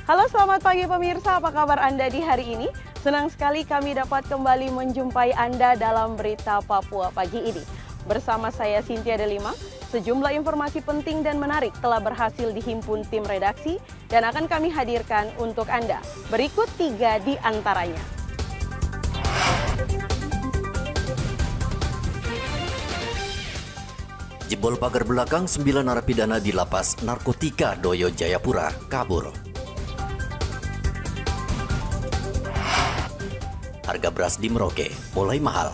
Halo, selamat pagi pemirsa, apa kabar Anda di hari ini? Senang sekali kami dapat kembali menjumpai Anda dalam Berita Papua pagi ini. Bersama saya Cynthia Delima, sejumlah informasi penting dan menarik telah berhasil dihimpun tim redaksi dan akan kami hadirkan untuk Anda. Berikut 3 di antaranya. Jebol pagar belakang 9 narapidana di lapas narkotika Doyo Jayapura kabur. Harga beras di Merauke mulai mahal.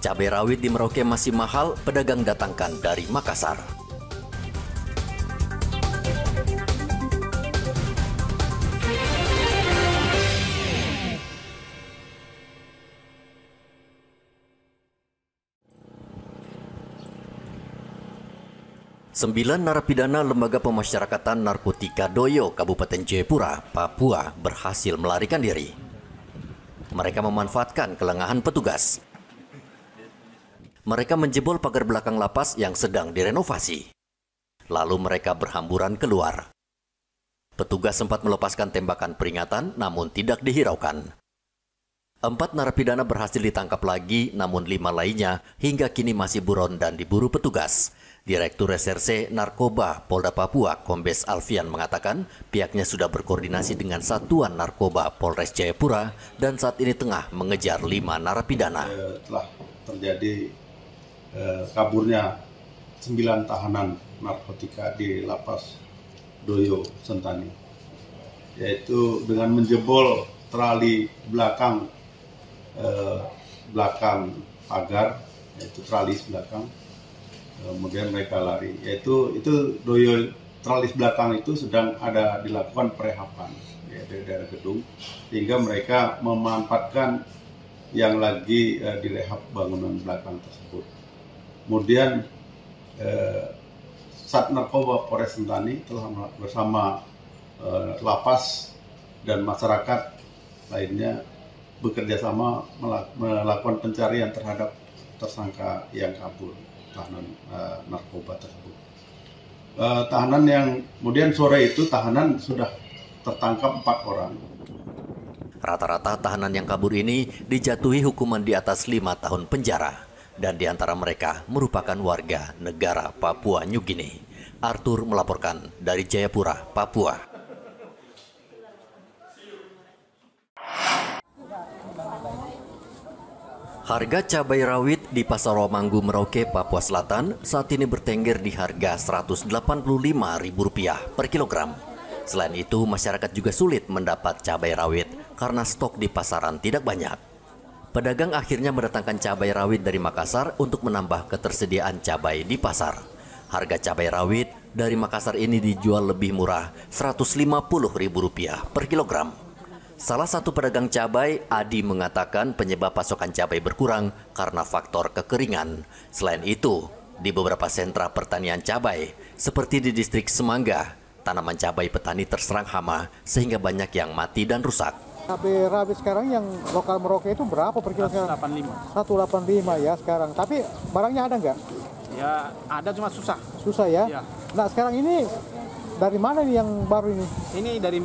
Cabai rawit di Merauke masih mahal, pedagang datangkan dari Makassar. Sembilan narapidana Lembaga Pemasyarakatan Narkotika Doyo, Kabupaten Jayapura, Papua berhasil melarikan diri. Mereka memanfaatkan kelengahan petugas. Mereka menjebol pagar belakang lapas yang sedang direnovasi. Lalu mereka berhamburan keluar. Petugas sempat melepaskan tembakan peringatan namun tidak dihiraukan. 4 narapidana berhasil ditangkap lagi, namun 5 lainnya hingga kini masih buron dan diburu petugas. Direktur Reserse Narkoba Polda Papua, Kombes Alfian mengatakan pihaknya sudah berkoordinasi dengan Satuan Narkoba Polres Jayapura dan saat ini tengah mengejar 5 narapidana. Telah terjadi kaburnya 9 tahanan narkotika di lapas Doyo Sentani, yaitu dengan menjebol trali belakang pagar, yaitu tralis belakang. Kemudian mereka lari, yaitu Doyo tralis belakang itu sedang ada dilakukan perehapan ya, dari daerah gedung, sehingga mereka memanfaatkan yang lagi direhab bangunan belakang tersebut. Kemudian Sat Narkoba Polres Sentani telah bersama lapas dan masyarakat lainnya bekerja sama melakukan pencarian terhadap tersangka yang kabur, tahanan narkoba tersebut. Tahanan yang kemudian sore itu tahanan sudah tertangkap 4 orang. Rata-rata tahanan yang kabur ini dijatuhi hukuman di atas 5 tahun penjara dan di antara mereka merupakan warga negara Papua New Guinea. Arthur melaporkan dari Jayapura, Papua. Harga cabai rawit di Pasar Romanggu, Merauke, Papua Selatan saat ini bertengger di harga Rp185.000 per kilogram. Selain itu, masyarakat juga sulit mendapat cabai rawit karena stok di pasaran tidak banyak. Pedagang akhirnya mendatangkan cabai rawit dari Makassar untuk menambah ketersediaan cabai di pasar. Harga cabai rawit dari Makassar ini dijual lebih murah Rp150.000 per kilogram. Salah satu pedagang cabai, Adi, mengatakan penyebab pasokan cabai berkurang karena faktor kekeringan. Selain itu, di beberapa sentra pertanian cabai, seperti di distrik Semangga, tanaman cabai petani terserang hama sehingga banyak yang mati dan rusak. Cabai rawit sekarang yang lokal Merauke itu berapa per kilo sekarang? 185 ya sekarang. Tapi barangnya ada nggak? Ya ada, cuma susah. Susah ya? Ya. Nah sekarang ini dari mana nih yang baru ini? Ini dari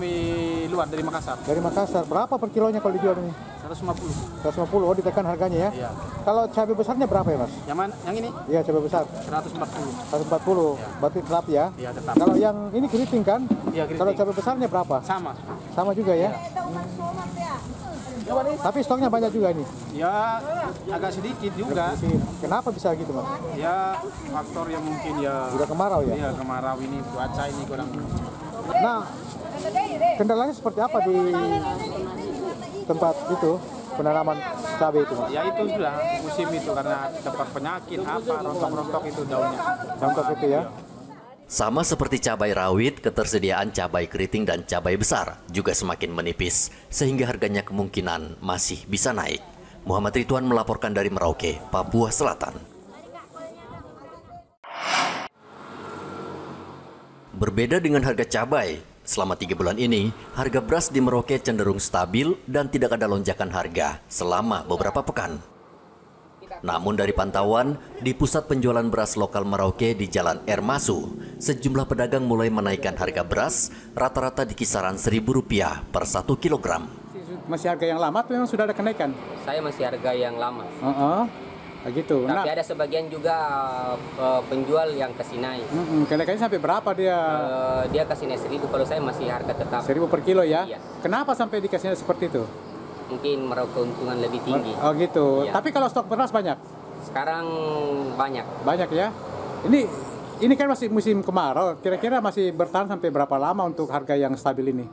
luar, dari Makassar. Dari Makassar. Berapa per kilonya kalau dijual ini? 150. 150, oh ditekan harganya ya? Iya. Kalau cabai besarnya berapa ya mas? Yang mana? Yang ini? Iya cabai besar. 140. 140, ya. Berarti tetap ya? Iya tetap. Kalau yang ini keriting kan? Iya keriting. Kalau cabai besarnya berapa? Sama. Sama juga ya? Tapi stoknya banyak juga ini? Ya agak sedikit juga. Kenapa bisa gitu mas? Ya faktor yang mungkin ya. Udah kemarau ya? Iya kemarau ini, cuaca ini kurang. Nah, kendalanya seperti apa di tempat itu penanaman cabai itu mas? Ya itu sudah musim itu karena dapat penyakit apa, rontok-rontok itu daunnya. Rontok itu ya? Sama seperti cabai rawit, ketersediaan cabai keriting dan cabai besar juga semakin menipis, sehingga harganya kemungkinan masih bisa naik. Muhammad Ridwan melaporkan dari Merauke, Papua Selatan. Berbeda dengan harga cabai, selama 3 bulan ini, harga beras di Merauke cenderung stabil dan tidak ada lonjakan harga selama beberapa pekan. Namun dari pantauan, di pusat penjualan beras lokal Merauke di Jalan Ermasu, sejumlah pedagang mulai menaikkan harga beras rata-rata di kisaran Rp1.000 per 1 kilogram. Masih harga yang lama atau memang sudah ada kenaikan? Saya masih harga yang lama. Begitu. Tapi ada sebagian juga penjual yang kasih naik. Kenaikannya sampai berapa dia? Dia kasih naik 1.000, kalau saya masih harga tetap. 1.000 per kilo ya? Iya. Kenapa sampai dikasihnya seperti itu? Mungkin meraup keuntungan lebih tinggi. Oh gitu. Iya. Tapi kalau stok beras banyak? Sekarang banyak. Banyak ya? Ini kan masih musim kemarau. Kira-kira masih bertahan sampai berapa lama untuk harga yang stabil ini?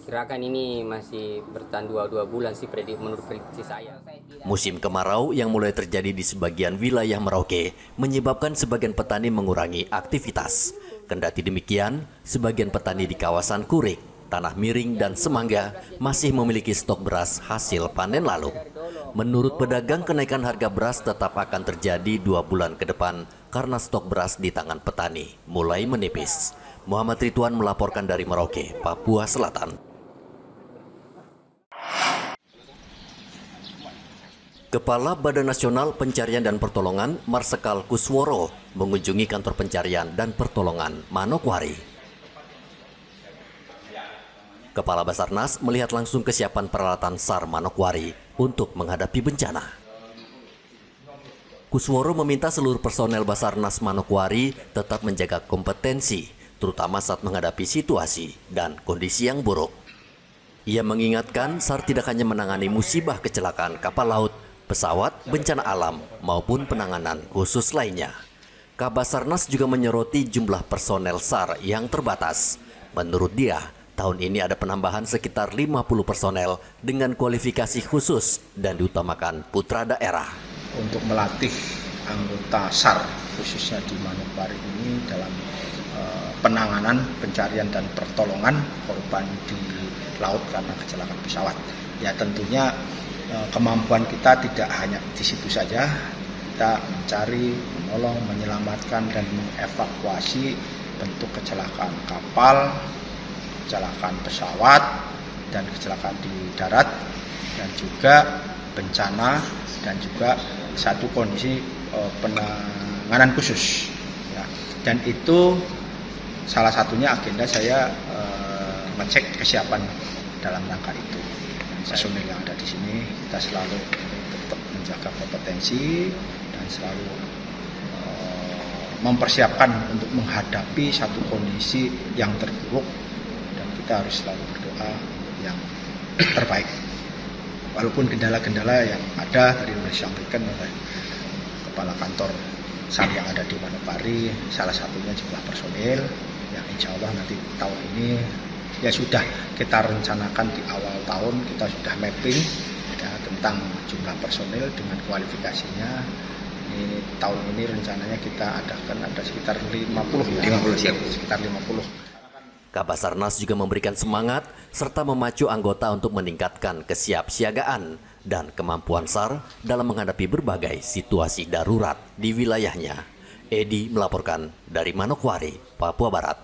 Perkirakan ini masih bertahan 2 bulan sih menurut prediksi saya. Musim kemarau yang mulai terjadi di sebagian wilayah Merauke menyebabkan sebagian petani mengurangi aktivitas. Kendati demikian, sebagian petani di kawasan Kurik, Tanah Miring, dan Semangga masih memiliki stok beras hasil panen lalu. Menurut pedagang, kenaikan harga beras tetap akan terjadi 2 bulan ke depan karena stok beras di tangan petani mulai menipis. Muhammad Ridwan melaporkan dari Merauke, Papua Selatan. Kepala Badan Nasional Pencarian dan Pertolongan Marsikal Kusworo mengunjungi kantor pencarian dan pertolongan Manokwari. Kepala Basarnas melihat langsung kesiapan peralatan SAR Manokwari untuk menghadapi bencana. Kusworo meminta seluruh personel Basarnas Manokwari tetap menjaga kompetensi, terutama saat menghadapi situasi dan kondisi yang buruk. Ia mengingatkan SAR tidak hanya menangani musibah kecelakaan kapal laut, pesawat, bencana alam, maupun penanganan khusus lainnya. Kabasarnas juga menyoroti jumlah personel SAR yang terbatas. Menurut dia, tahun ini ada penambahan sekitar 50 personel dengan kualifikasi khusus dan diutamakan putra daerah. Untuk melatih anggota SAR, khususnya di Manokwari ini dalam penanganan, pencarian, dan pertolongan korban di laut karena kecelakaan pesawat. Ya tentunya kemampuan kita tidak hanya di situ saja, kita mencari, menolong, menyelamatkan, dan mengevakuasi bentuk kecelakaan kapal, kecelakaan pesawat, dan kecelakaan di darat, dan juga bencana, dan juga satu kondisi penanganan khusus. Ya. Dan itu salah satunya agenda saya ngecek kesiapan dalam rangka itu. Personil yang ada di sini kita selalu tetap menjaga kompetensi dan selalu mempersiapkan untuk menghadapi satu kondisi yang terburuk, dan kita harus selalu berdoa yang terbaik. Walaupun kendala-kendala yang ada tadi sudah disampaikan oleh Kepala Kantor SAR yang ada di Manokwari, salah satunya jumlah personil yang insya Allah nanti tahun ini ya sudah kita rencanakan di awal tahun, kita sudah mapping ya, tentang jumlah personil dengan kualifikasinya. Ini tahun ini rencananya kita adakan ada sekitar 50 ya. 50 siap. Sekitar 50. Kabasarnas juga memberikan semangat serta memacu anggota untuk meningkatkan kesiapsiagaan dan kemampuan SAR dalam menghadapi berbagai situasi darurat di wilayahnya. Edi melaporkan dari Manokwari, Papua Barat.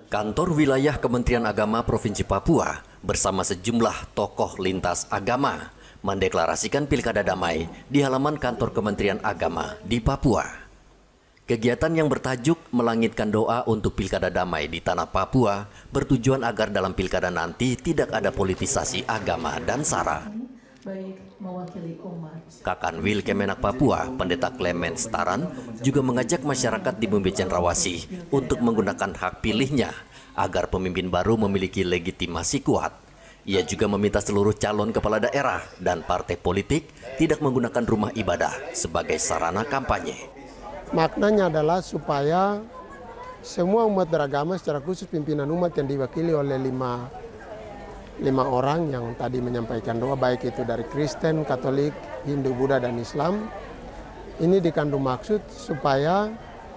Kantor Wilayah Kementerian Agama Provinsi Papua bersama sejumlah tokoh lintas agama mendeklarasikan pilkada damai di halaman kantor Kementerian Agama di Papua. Kegiatan yang bertajuk melangitkan doa untuk pilkada damai di tanah Papua bertujuan agar dalam pilkada nanti tidak ada politisasi agama dan sara. Kakanwil Kemenak Papua, Pendeta Clement Staran, juga mengajak masyarakat di Bumi Cendrawasih untuk menggunakan hak pilihnya agar pemimpin baru memiliki legitimasi kuat. Ia juga meminta seluruh calon kepala daerah dan partai politik tidak menggunakan rumah ibadah sebagai sarana kampanye. Maknanya adalah supaya semua umat beragama, secara khusus pimpinan umat yang diwakili oleh lima orang yang tadi menyampaikan doa, baik itu dari Kristen, Katolik, Hindu, Buddha, dan Islam. Ini dikandung maksud supaya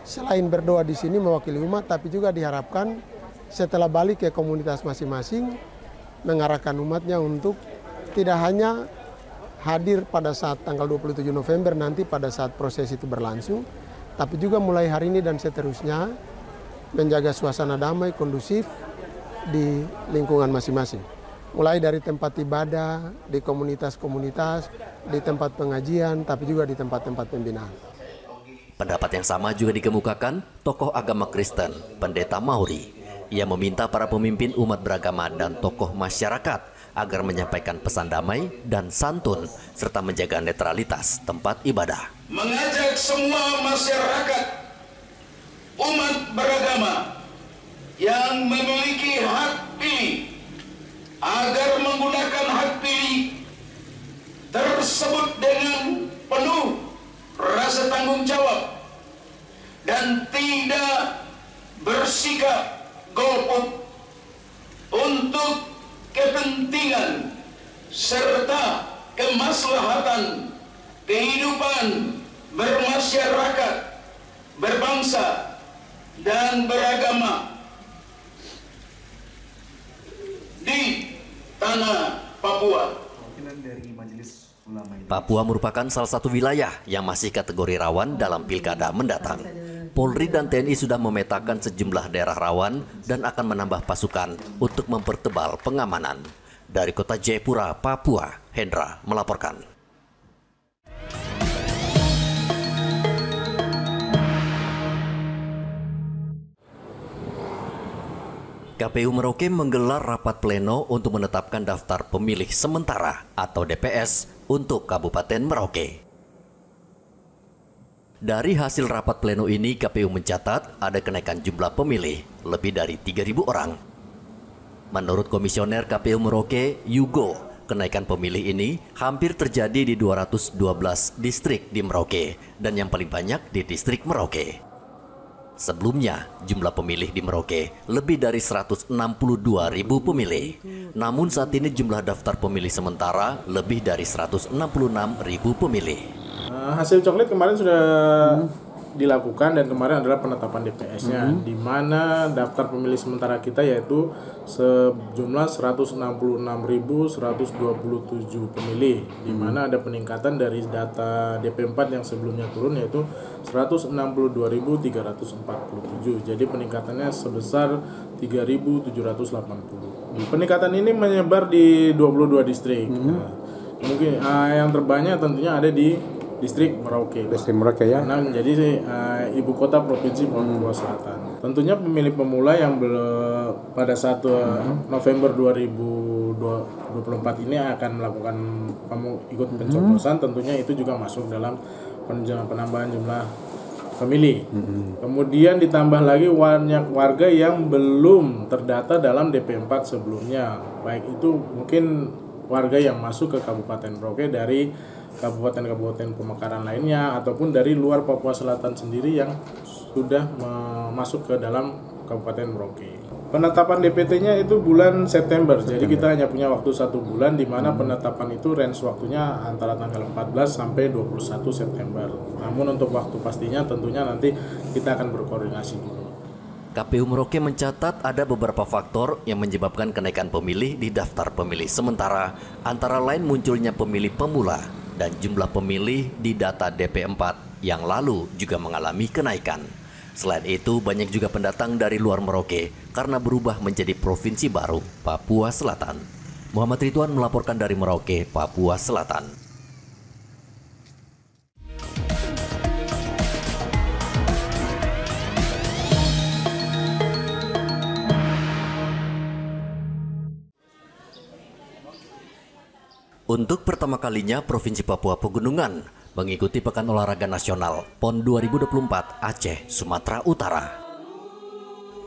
selain berdoa di sini mewakili umat, tapi juga diharapkan setelah balik ke komunitas masing-masing mengarahkan umatnya untuk tidak hanya hadir pada saat tanggal 27 November nanti pada saat proses itu berlangsung, tapi juga mulai hari ini dan seterusnya menjaga suasana damai, kondusif di lingkungan masing-masing. Mulai dari tempat ibadah, di komunitas-komunitas, di tempat pengajian, tapi juga di tempat-tempat pembinaan. Pendapat yang sama juga dikemukakan tokoh agama Kristen, Pendeta Mauri. Ia meminta para pemimpin umat beragama dan tokoh masyarakat agar menyampaikan pesan damai dan santun serta menjaga netralitas tempat ibadah. Mengajak semua masyarakat umat beragama yang memiliki hak pilih agar menggunakan hak pilih tersebut dengan penuh rasa tanggung jawab dan tidak bersikap golput untuk kepentingan serta kemaslahatan kehidupan bermasyarakat, berbangsa dan beragama di tanah Papua. Papua merupakan salah satu wilayah yang masih kategori rawan dalam pilkada mendatang. Polri dan TNI sudah memetakan sejumlah daerah rawan dan akan menambah pasukan untuk mempertebal pengamanan. Dari kota Jayapura, Papua, Hendra melaporkan. KPU Merauke menggelar rapat pleno untuk menetapkan daftar pemilih sementara atau DPS untuk Kabupaten Merauke. Dari hasil rapat pleno ini, KPU mencatat ada kenaikan jumlah pemilih lebih dari 3.000 orang. Menurut Komisioner KPU Merauke, Yugo, kenaikan pemilih ini hampir terjadi di 212 distrik di Merauke dan yang paling banyak di distrik Merauke. Sebelumnya, jumlah pemilih di Merauke lebih dari 162.000 pemilih. Namun saat ini jumlah daftar pemilih sementara lebih dari 166.000 pemilih. Hasil coklat kemarin sudah dilakukan dan kemarin adalah penetapan DPS-nya, di mana daftar pemilih sementara kita yaitu sejumlah 166.127 pemilih, di mana ada peningkatan dari data DP4 yang sebelumnya turun yaitu 162.347. Jadi peningkatannya sebesar 3.780. Peningkatan ini menyebar di 22 distrik. Mungkin yang terbanyak tentunya ada di distrik Merauke. Distrik Merauke ya. Karena menjadi ibu kota provinsi Papua Selatan. Tentunya pemilih pemula yang pada saat November 2024 ini akan melakukan ikut pencoblosan, tentunya itu juga masuk dalam penambahan jumlah pemilih. Kemudian ditambah lagi banyak warga yang belum terdata dalam DP4 sebelumnya. Baik itu mungkin warga yang masuk ke Kabupaten Merauke dari kabupaten-kabupaten pemekaran lainnya ataupun dari luar Papua Selatan sendiri yang sudah masuk ke dalam Kabupaten Merauke. Penetapan DPT-nya itu bulan September. Jadi kita hanya punya waktu 1 bulan, di mana penetapan itu range waktunya antara tanggal 14 sampai 21 September. Namun untuk waktu pastinya tentunya nanti kita akan berkoordinasi dulu. KPU Merauke mencatat ada beberapa faktor yang menyebabkan kenaikan pemilih di daftar pemilih sementara, antara lain munculnya pemilih pemula dan jumlah pemilih di data DP4 yang lalu juga mengalami kenaikan. Selain itu, banyak juga pendatang dari luar Merauke karena berubah menjadi provinsi baru, Papua Selatan. Muhammad Ridwan melaporkan dari Merauke, Papua Selatan. Untuk pertama kalinya, Provinsi Papua Pegunungan mengikuti Pekan Olahraga Nasional PON 2024 Aceh, Sumatera Utara.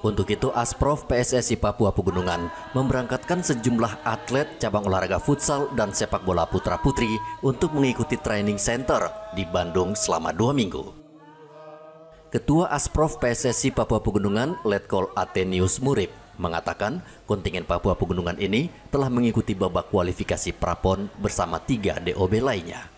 Untuk itu, Asprof PSSI Papua Pegunungan memberangkatkan sejumlah atlet cabang olahraga futsal dan sepak bola putra-putri untuk mengikuti training center di Bandung selama 2 minggu. Ketua Asprof PSSI Papua Pegunungan, Letkol Athenius Murib, mengatakan kontingen Papua Pegunungan ini telah mengikuti babak kualifikasi Prapon bersama 3 DOB lainnya.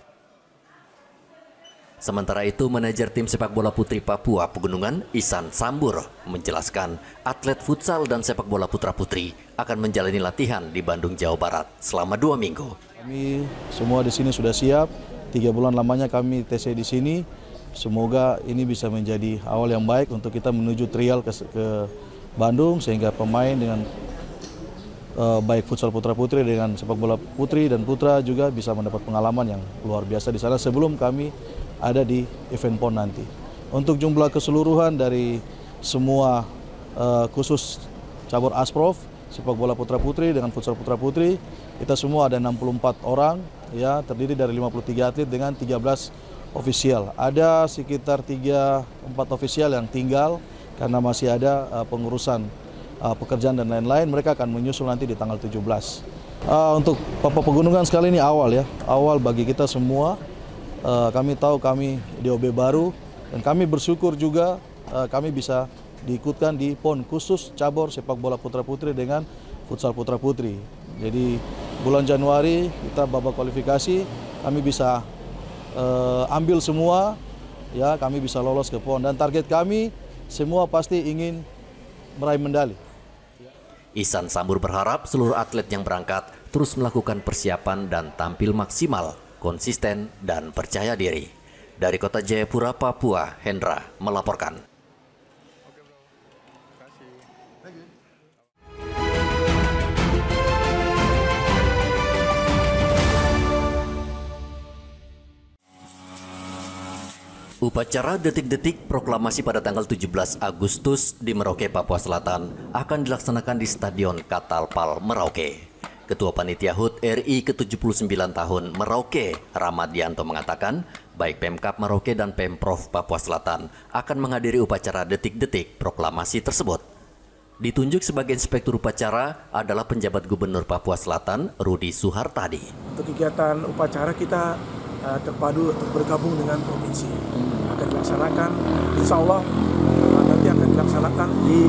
Sementara itu, manajer tim sepak bola putri Papua Pegunungan, Ihsan Sambur, menjelaskan atlet futsal dan sepak bola putra-putri akan menjalani latihan di Bandung, Jawa Barat selama 2 minggu. Kami semua di sini sudah siap. 3 bulan lamanya kami TC di sini. Semoga ini bisa menjadi awal yang baik untuk kita menuju trial ke Bandung, sehingga pemain dengan baik futsal putra putri dengan sepak bola putri dan putra juga bisa mendapat pengalaman yang luar biasa di sana sebelum kami ada di event PON nanti. Untuk jumlah keseluruhan dari semua khusus cabur Asprof sepak bola putra putri dengan futsal putra putri, kita semua ada 64 orang, ya, terdiri dari 53 atlet dengan 13 ofisial. Ada sekitar 3-4 ofisial yang tinggal karena masih ada pengurusan pekerjaan dan lain-lain. Mereka akan menyusul nanti di tanggal 17. Untuk Papua Pegunungan sekali ini awal, ya, awal bagi kita semua. Kami tahu kami di OB baru dan kami bersyukur juga kami bisa diikutkan di PON khusus cabur sepak bola putra putri dengan futsal putra putri. Jadi bulan Januari kita babak kualifikasi, kami bisa ambil semua, ya, kami bisa lolos ke PON dan target kami semua pasti ingin meraih medali. Ihsan Sambur berharap seluruh atlet yang berangkat terus melakukan persiapan dan tampil maksimal, konsisten dan percaya diri. Dari Kota Jayapura, Papua, Hendra melaporkan. Upacara detik-detik proklamasi pada tanggal 17 Agustus di Merauke, Papua Selatan akan dilaksanakan di Stadion Katalpal, Merauke. Ketua Panitia HUT RI ke-79 tahun Merauke, Ramadianto mengatakan, baik Pemkab Merauke dan Pemprov Papua Selatan akan menghadiri upacara detik-detik proklamasi tersebut. Ditunjuk sebagai inspektur upacara adalah penjabat Gubernur Papua Selatan, Rudi Suhartadi. Untuk kegiatan upacara kita terpadu untuk bergabung dengan provinsi. Akan dilaksanakan, insya Allah nanti akan dilaksanakan di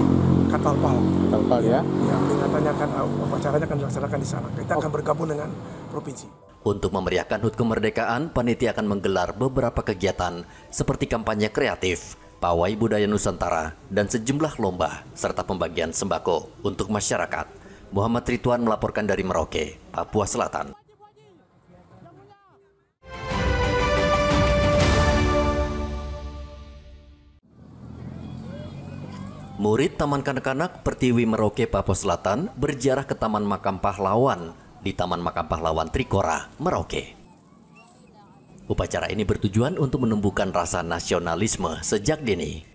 Katalpal. Katalpal, ya? Ya, peringatannya upacaranya akan dilaksanakan di sana. Kita akan bergabung dengan provinsi. Untuk memeriahkan HUT kemerdekaan, panitia akan menggelar beberapa kegiatan seperti kampanye kreatif, pawai budaya Nusantara, dan sejumlah lomba serta pembagian sembako untuk masyarakat. Muhammad Ridwan melaporkan dari Merauke, Papua Selatan. Murid Taman Kanak-kanak Pertiwi Merauke, Papua Selatan berziarah ke Taman Makam Pahlawan di Taman Makam Pahlawan Trikora, Merauke. Upacara ini bertujuan untuk menumbuhkan rasa nasionalisme sejak dini.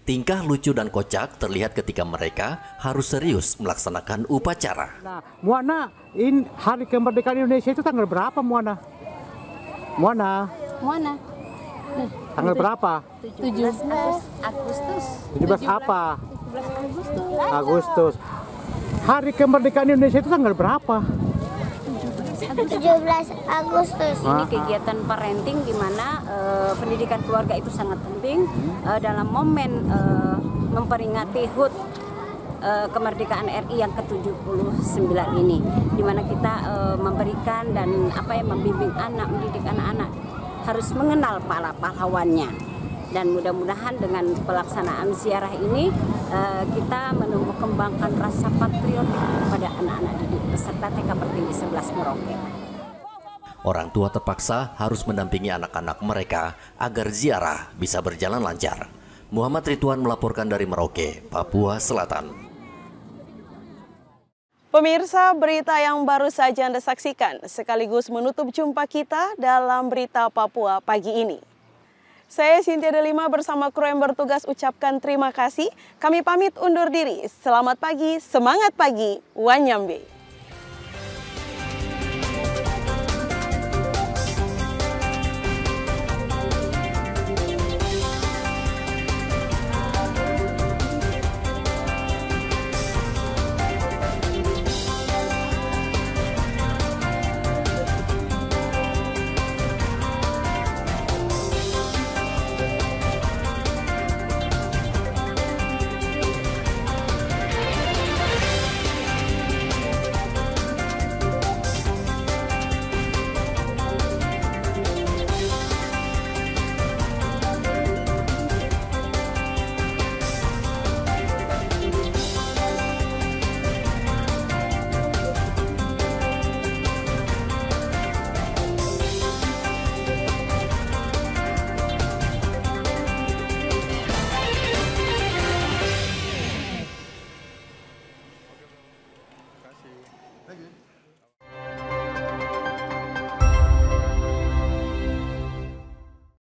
Tingkah lucu dan kocak terlihat ketika mereka harus serius melaksanakan upacara. Nah, Muana, ini hari kemerdekaan Indonesia itu tanggal berapa, Muana? Muana. Tanggal berapa? 17 Agustus. 17 apa? 17 Agustus. Hari kemerdekaan Indonesia itu tanggal berapa? 17 Agustus. Ini kegiatan parenting di mana pendidikan keluarga itu sangat penting dalam momen memperingati HUT kemerdekaan RI yang ke-79 ini, di mana kita memberikan dan membimbing anak, mendidik anak-anak harus mengenal para pahlawannya. Dan mudah-mudahan dengan pelaksanaan ziarah ini kita menumbuh kembangkan rasa patriotik pada anak-anak didik peserta TK Pertiwi 11 Merauke. Orang tua terpaksa harus mendampingi anak-anak mereka agar ziarah bisa berjalan lancar. Muhammad Ridwan melaporkan dari Merauke, Papua Selatan. Pemirsa, berita yang baru saja Anda saksikan sekaligus menutup jumpa kita dalam Berita Papua pagi ini. Saya Cynthia Delima bersama kru yang bertugas ucapkan terima kasih. Kami pamit undur diri. Selamat pagi, semangat pagi, Wanyambe.